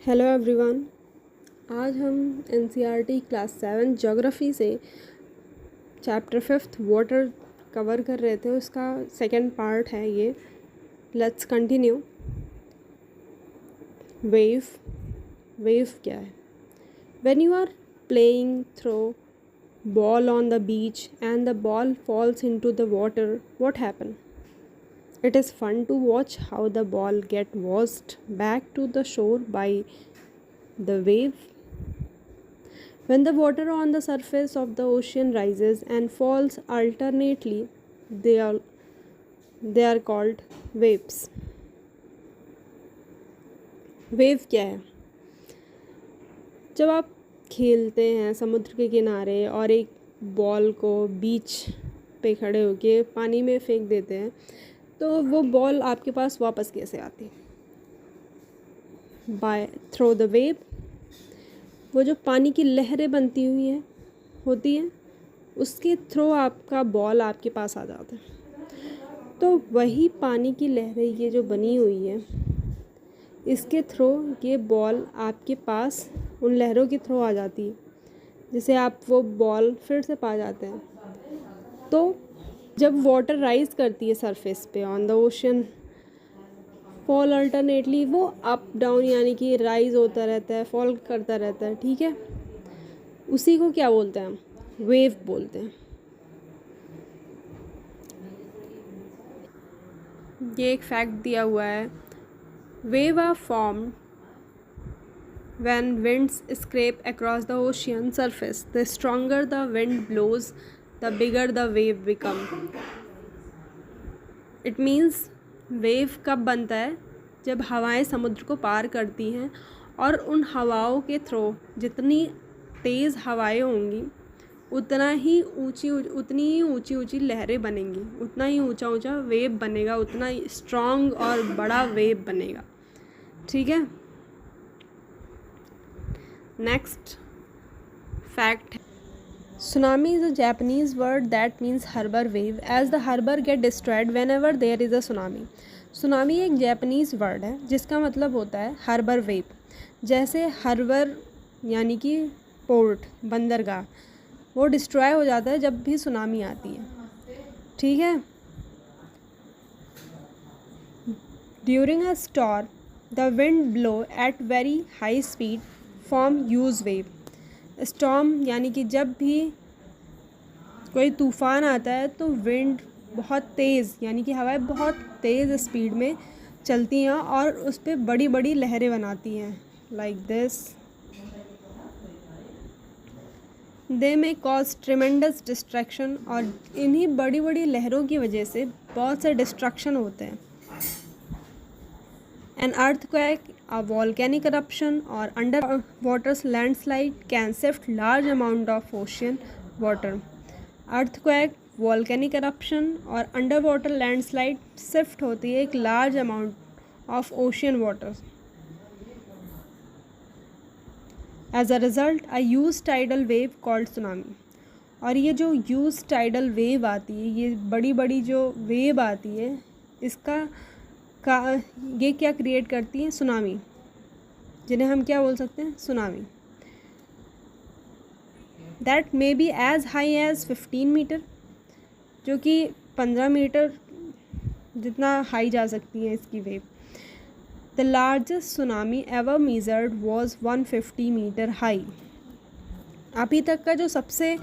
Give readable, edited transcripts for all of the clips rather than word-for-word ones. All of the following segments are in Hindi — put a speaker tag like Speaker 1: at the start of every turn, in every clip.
Speaker 1: Hello everyone. आज हम एनसीईआरटी क्लास 7 ज्योग्राफी से चैप्टर 5 वाटर कवर कर रहे थे। उसका सेकंड पार्ट है ये। Let's continue. वेव क्या है? When you are playing throw ball on the beach and the ball falls into the water, what happen? It is fun to watch how the ball get washed back to the shore by the wave. When the water on the surface of the ocean rises and falls alternately, they are called waves. Wave क्या है? जब आप खेलते हैं समुद्र के किनारे और एक बॉल को बीच पे खड़े होके पानी में फेंक देते हैं, तो वो बॉल आपके पास वापस कैसे आती? By throw the wave. वो जो पानी की लहरें बनती हुई हैं होती हैं, उसके थ्रो आपका बॉल आपके पास आ जाता है। तो वही पानी की लहरें ये जो बनी हुई है, इसके थ्रो ये बॉल आपके पास उन लहरों के थ्रो आ जाती है, जिसे आप वो बॉल फिर से पा जाते हैं। तो जब वाटर राइज करती है सरफेस पे on the ocean, fall alternately, वो अप डाउन यानी कि राइज होता रहता है, फॉल करता रहता है, ठीक है। उसी को क्या बोलते हैं हम? वेव बोलते हैं। ये एक फैक्ट दिया हुआ है। Wave are formed when winds scrape across the ocean surface. The stronger the wind blows, the bigger the wave become. It means wave कब बनता है? जब हवाएं समुद्र को पार करती हैं और उन हवाओं के थ्रो जितनी तेज़ हवाएं होंगी उतनी ही ऊंची लहरें बनेंगी, उतना ही ऊंचा वेव बनेगा, उतना ही स्ट्रॉन्ग और बड़ा वेव बनेगा, ठीक है। Next fact, Tsunami is a Japanese word that means harbor wave, as the harbor get destroyed whenever there is a tsunami. Tsunami एक जापानीज़ वर्ड है जिसका मतलब होता है हार्बर वेव। जैसे हार्बर यानी कि पोर्ट, बंदरगाह, वो डिस्ट्रॉय हो जाता है जब भी सुनामी आती है, ठीक है। During a storm the wind blow at very high speed form huge wave. Storm यानी कि जब भी कोई तूफ़ान आता है तो विंड बहुत तेज़ यानी कि हवाएं बहुत तेज़ स्पीड में चलती हैं और उस पर बड़ी बड़ी लहरें बनाती हैं, लाइक दिस। दे में कॉज ट्रिमेंडस डिस्ट्रैक्शन, और इन्हीं बड़ी बड़ी लहरों की वजह से बहुत से डिस्ट्रक्शन होते हैं। An earthquake, a volcanic eruption, or underwater landslide can shift large amount of ocean water. Earthquake, volcanic eruption और underwater landslide shift होती है एक large amount of ocean water. As a result, a huge tidal wave called tsunami. और ये जो huge tidal wave आती है, ये बड़ी बड़ी जो wave आती है, ये क्या क्रिएट करती है? सुनामी, जिन्हें हम क्या बोल सकते हैं? Tsunami. That may be as high as 15 metre, जो कि 15 मीटर जितना हाई जा सकती है इसकी wave. The largest tsunami ever measured was 150 metre high. अभी तक का जो सबसे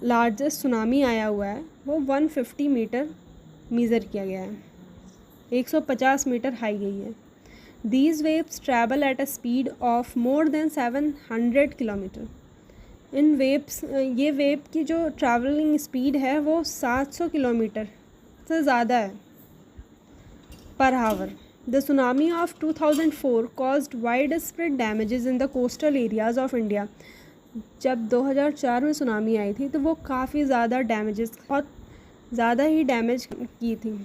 Speaker 1: लार्जेस्ट सुनामी आया हुआ है वो 150 मीटर मेज़र किया गया है, 150 मीटर हाई गई है। These waves travel at a speed of more than 700 kilometre. In waves, ये वेव की जो ट्रैवलिंग स्पीड है वो 700 किलोमीटर से ज़्यादा है per hour. The tsunami of 2004 caused widespread damages in the coastal areas of India। जब 2004 में सुनामी आई थी तो वो काफ़ी ज़्यादा डैमेजेस, बहुत ज़्यादा ही डैमेज की थी,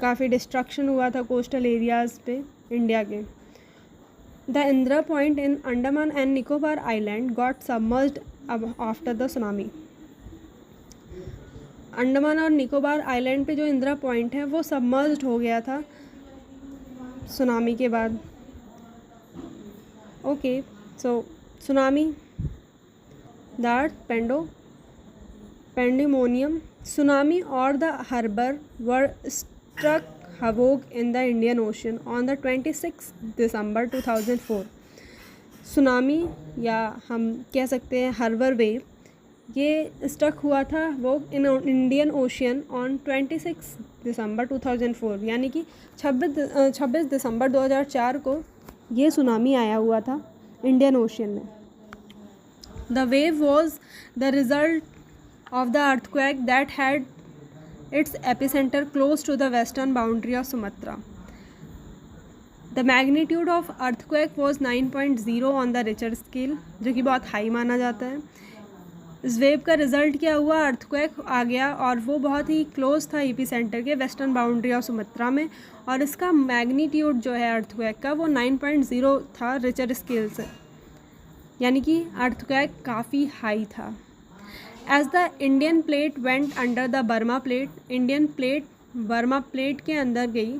Speaker 1: काफ़ी डिस्ट्रक्शन हुआ था कोस्टल एरियाज़ पे इंडिया के। The Indira point in Andaman and Nicobar island got submerged after the tsunami. Andaman और निकोबार आइलैंड पे जो इंदिरा पॉइंट है वो सबमर्ज्ड हो गया था सुनामी के बाद। Okay, so tsunami, the earth pandemonium, tsunami और the harbour were struck havoc in the Indian Ocean on the 26 December 2004। Tsunami या हम कह सकते हैं हार्बर वेव, ये स्टक हुआ था वो in Indian ocean on 26 December 2004, यानी कि 26 दिसंबर 2004 को ये सुनामी आया हुआ था इंडियन ओशियन में। The wave was the result of the earthquake that had its epicentre close to the western boundary of Sumatra. The magnitude of earthquake was 9.0 on the Richter scale, जो कि बहुत हाई माना जाता है। इस वेव का रिज़ल्ट क्या हुआ, अर्थक्वेक आ गया और वो बहुत ही क्लोज था एपिसेंटर के वेस्टर्न बाउंड्री ऑफ सुमात्रा में, और इसका मैग्नीट्यूड जो है अर्थक्वेक का वो 9.0 था रिचर स्केल से, यानी कि अर्थक्वेक काफ़ी हाई था। As the Indian plate went under the Burma plate, Indian plate Burma plate के अंदर गई,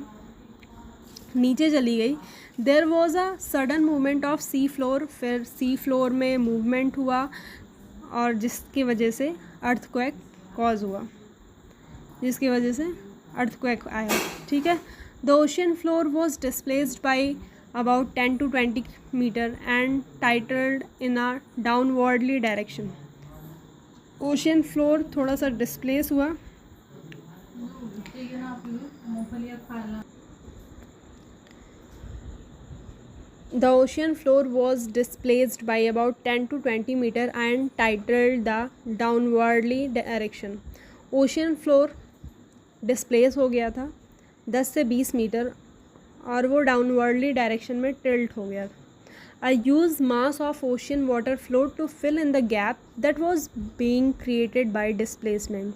Speaker 1: नीचे चली गई। There was a sudden movement of sea floor, फिर सी फ्लोर में मूवमेंट हुआ और जिसकी वजह से अर्थक्वेक कॉज हुआ, जिसकी वजह से अर्थक्वेक आया। ठीक है, the ocean floor was displaced by about 10 to 20 metre and titled in a downwardly direction. Ocean floor थोड़ा सा डिस्प्लेस हुआ, The ocean floor was displaced by about 10 to 20 meter and titled the downwardly direction. Ocean floor displace हो गया था 10 से 20 मीटर और वो downwardly direction में tilt हो गया था। A huge mass of ocean water flowed to fill in the gap that was being created by displacement.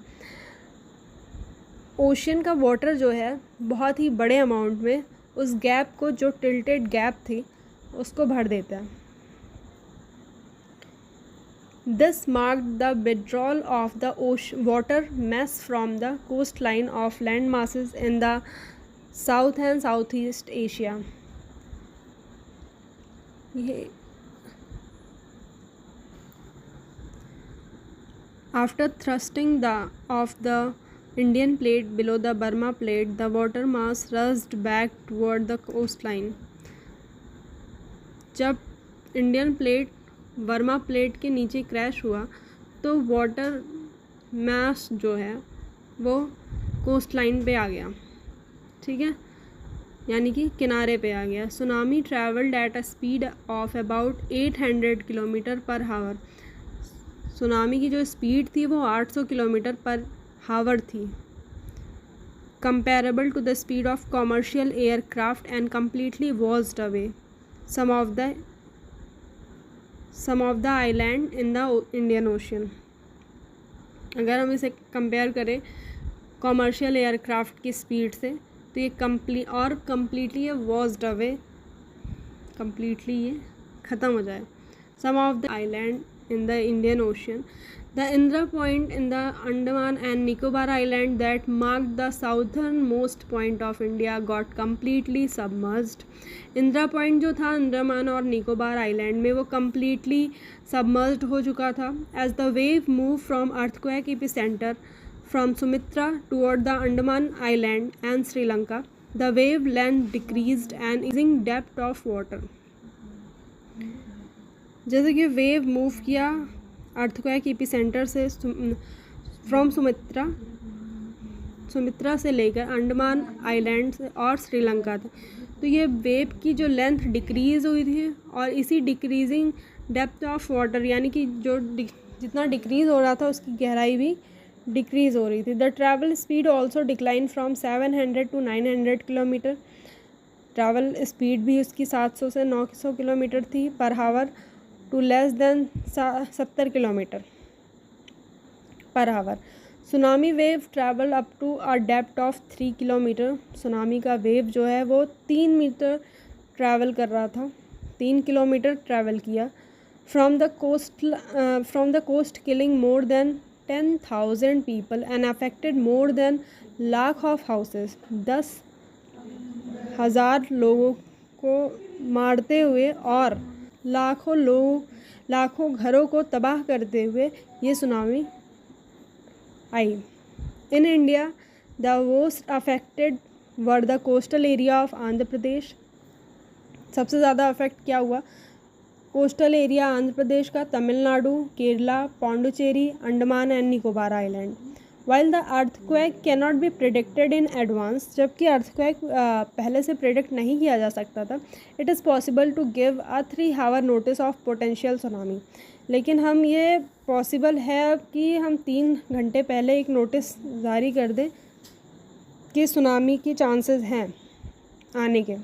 Speaker 1: Ocean का वाटर जो है बहुत ही बड़े अमाउंट में उस गैप को, जो टिल्टेड गैप थी, उसको भर देता है। This marked the withdrawal of the water mass from the coast line of land masses in the south and south east Asia. ये after thrusting of the Indian plate below the Burma plate, the water mass rushed back toward the coastline. जब इंडियन प्लेट बर्मा प्लेट के नीचे क्रैश हुआ तो वाटर मास जो है वो कोस्ट लाइन पे आ गया। ठीक है, यानी कि किनारे पे आ गया। Tsunami travelled at a speed of about 800 kilometre पर हावर। सुनामी की जो स्पीड थी वो 800 किलोमीटर पर हावर थी, comparable to the speed of commercial aircraft and completely washed away some of the island in the Indian Ocean। अगर हम इसे कंपेयर करें कॉमर्शियल एयरक्राफ्ट की स्पीड से तो ये कम्प्लीटली ये वॉश्ड अवे, कम्प्लीटली ये ख़त्म हो जाए। Some of the island in the Indian Ocean, the Indra Point in the Andaman and Nicobar Island that marked the southernmost point of India got completely submerged. Indira point जो था अंडमान और निकोबार आइलैंड में वो completely submerged हो चुका था। As the wave moved from earthquake epicenter from Sumatra toward the Andaman Island and Sri Lanka, the wave length decreased and increasing depth of water। जैसे कि वेव मूव किया अर्थक्वेक एपिसेंटर से फ्रॉम सुमित्रा से लेकर अंडमान आइलैंड और श्रीलंका तक, तो ये वेव की जो लेंथ डिक्रीज़ हुई थी और इसी डिक्रीजिंग डेप्थ ऑफ वाटर, यानी कि जो जितना डिक्रीज़ हो रहा था उसकी गहराई भी डिक्रीज़ हो रही थी। The travel speed also decline from 700 to 900 kilometre. Travel speed भी उसकी 700 से 900 किलोमीटर थी पर hour to less than 70 kilometre per hour. Tsunami wave travel up to a depth of 3 kilometre. Tsunami का वेव जो है वो 3 मीटर ट्रैवल कर रहा था, 3 किलोमीटर ट्रैवल किया। From the coast killing more than 10,000 people and affected more than lakh of houses. 1000 लोगों को मारते हुए और लाखों घरों को तबाह करते हुए ये सुनामी आई। In India the most affected were the coastal area of Andhra Pradesh. सबसे ज़्यादा अफेक्ट क्या हुआ? कोस्टल एरिया आंध्र प्रदेश का, Tamil Nadu, Kerala, Pondicherry, Andaman and Nicobar island. While the earthquake can not be predicted in advance, जबकि अर्थक्वेक पहले से प्रिडिक्ट नहीं किया जा सकता था, it is possible to give a 3 hour notice of potential tsunami. लेकिन हम ये पॉसिबल है कि हम 3 घंटे पहले एक नोटिस जारी कर दें कि सुनामी की चांसेस हैं आने के।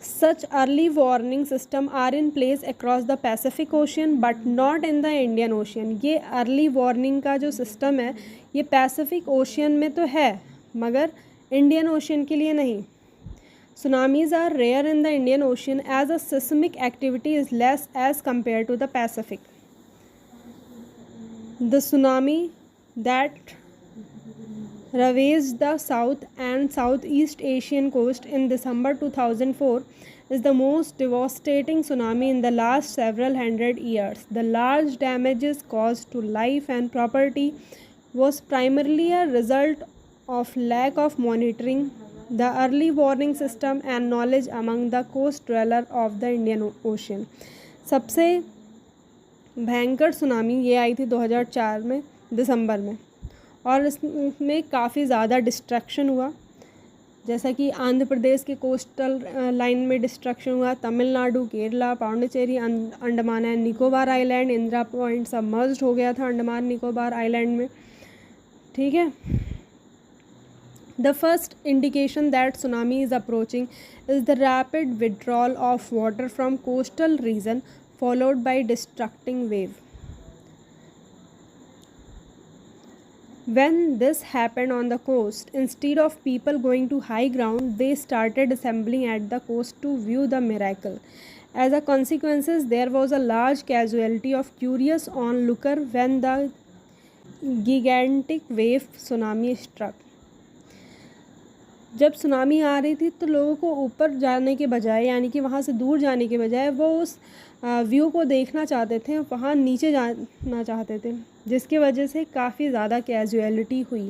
Speaker 1: Such early warning system are in place across the Pacific Ocean but not in the Indian Ocean। ये अर्ली वार्निंग का जो सिस्टम है ये पैसिफिक ओशियन में तो है मगर इंडियन ओशियन के लिए नहीं। Tsunamis are rare in the Indian Ocean as the seismic activity is less as compared to the Pacific। The tsunami that ravaged the South and Southeast Asian coast in December 2004 is the most devastating tsunami in the last several hundred years। The large damages caused to life and property was primarily a result of lack of monitoring, the early warning system and knowledge among the coast dweller of the Indian Ocean। सबसे भयंकर सुनामी ये आई थी 2004 में दिसंबर में और इसमें काफ़ी ज़्यादा डिस्ट्रक्शन हुआ, जैसा कि आंध्र प्रदेश के कोस्टल लाइन में डिस्ट्रक्शन हुआ, Tamil Nadu, Kerala, Pondicherry, Andaman and Nicobar island, Indira point सब मर्ज्ड हो गया था अंडमान निकोबार आइलैंड में। ठीक है। The first indication that tsunami is approaching is the rapid withdrawal of water from coastal region followed by distracting wave. When this happened on the coast, instead of people going to high ground, they started assembling at the coast to view the miracle. As a consequence, there was a large casualty of curious onlooker when the gigantic wave tsunami struck। जब सुनामी आ रही थी तो लोगों को ऊपर जाने के बजाय यानी कि वहाँ से दूर जाने के बजाय वो उस व्यू को देखना चाहते थे, वहाँ नीचे जाना चाहते थे, जिसकी वजह से काफ़ी ज़्यादा कैजुअलिटी हुई।